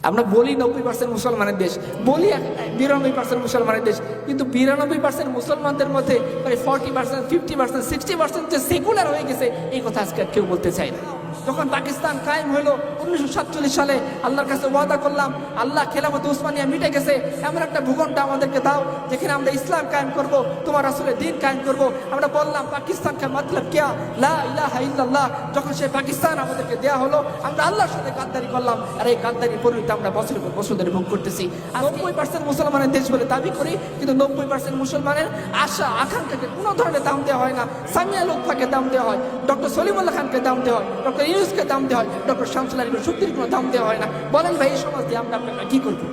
আমরা বলি 90% মুসলমানের দেশ, বলি 92% মুসলমানের দেশ, কিন্তু 92% মুসলমানদের মধ্যে 40%, 50%, 60% যে সেকুলার হয়ে গেছে এই কথা আজকে কেউ বলতে চায় না। যখন পাকিস্তান কায়েম হলো 1947 সালে, আল্লাহর কাছে ওয়াদা করলাম, আল্লাহ খেলাফত উসমানিয়া মিটে গেছে, এমন একটা ভূখণ্ড আমাদেরকে দাও যেখানে আমরা ইসলাম কায়েম করব, তোমার রাসূলের দ্বীন কায়েম করব। আমরা বললাম পাকিস্তান কা মতলব কিয়া, লা ইলাহা ইল্লাল্লাহ। যখন সেই পাকিস্তান আমাদেরকে দেয়া হলো, আমরা আল্লাহর সাথে গাদ্দারি করলাম, আর এই গাদ্দারির পরিণতি আমরা বছরের পর বছর ধরে ভোগ করতেছি। 90% মুসলমানের দেশ বলে দাবি করি, কিন্তু 90% মুসলমানের আশা আকাঙ্ক্ষাকে কোনো ধরনের দাম দেওয়া হয় না। সামিয়া লুৎফাকে দাম দেওয়া হয়, ডক্টর সলিমুল্লাহ খানকে দাম দেওয়া হয়, ডক্টর ইউনুসকে দাম দেওয়া হয়, ডক্টর শামসুল আলী শক্তির কোনো দাম দেওয়া হয় না। বলেন ভাই, এই সমাজ দিয়ে আমরা আপনারা কি করবো?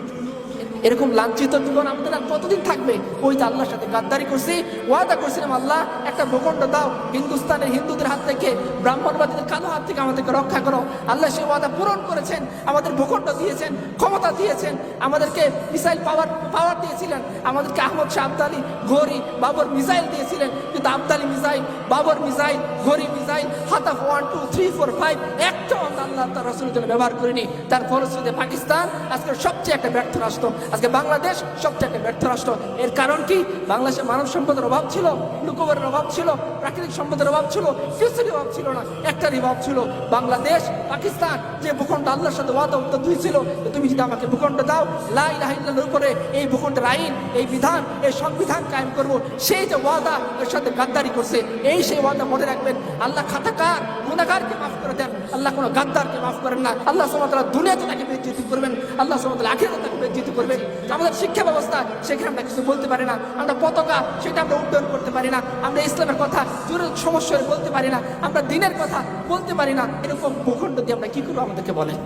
এরকম লাঞ্ছিত জীবন আমাদের আর কতদিন থাকবে? ওই যে আল্লাহর সাথে গাদ্দারি করছি, ওয়াদা করছিলাম আল্লাহ একটা ভূখণ্ড দাও, হিন্দুস্তানের হিন্দুদের হাত থেকে, ব্রাহ্মণবাদীদের কালো হাত থেকে আমাদেরকে রক্ষা করো। আল্লাহ সেই ওয়াদা পূরণ করেছেন, আমাদের ভূখণ্ড দিয়েছেন, ক্ষমতা দিয়েছেন, আমাদেরকে মিসাইল পাওয়ার দিয়েছিলেন, আমাদেরকে আহমদ শাহ আবদালি, ঘড়ি, বাবর মিসাইল দিয়েছিলেন। কিন্তু আবদালি মিসাইল, বাবর মিসাইল, ঘড়ি মিসাইল, হাতাফ 1, 2, 3, 4, 5 একটা আল্লাহ তার রাসূলের জন্য ব্যবহার করেনি। তার ফলশ্রুতিতে পাকিস্তান আজকে সবচেয়ে একটা ব্যর্থ রাষ্ট্র, আজকে বাংলাদেশ সবচেয়ে একটা ব্যর্থ রাষ্ট্র। এর কারণ কি? বাংলাদেশে মানব সম্পদের অভাব ছিল, লোকবলের অভাব ছিল, প্রাকৃতিক সম্পদের অভাব ছিল, কিছুরই অভাব ছিল না, একটারই অভাব ছিল বাংলাদেশ। পাকিস্তান যে ভূখণ্ড আল্লাহর সাথে ওয়াদা হয়েছিল, তুমি যদি আমাকে ভূখণ্ড দাও, লা ইলাহা ইল্লাল্লাহর উপরে এই ভূখণ্ডের আইন, এই বিধান, এই সংবিধান কায়েম করব, সেই যে ওয়াদা এর সাথে গাদ্দারি করছে, এই সেই ওয়াদা মনে রাখবেন। আল্লাহ খাতাকার গুনাহগারকে মাফ করে দেন, আল্লাহ কোনো গাদ্দারকে মাফ করেন না। আল্লাহ সুবহানাহু ওয়া তাআলা দুনিয়াতে তাকে বেইজ্জতি করবেন, আল্লাহ সুবহানাহু ওয়া তাআলা আখিরাতে তাকে বেইজ্জতি করবেন। আমাদের শিক্ষা ব্যবস্থা, সেখানে আমরা কিছু বলতে পারি না, আমরা পতাকা সেটা আমরা উড্ডয়ন করতে পারি না, আমরা ইসলামের কথা জোরে সমস্যা বলতে পারি না, আমরা দ্বীনের কথা বলতে পারি না। এরকম ভূখণ্ড দিয়ে আমরা কি করবো আমাদেরকে বলেন?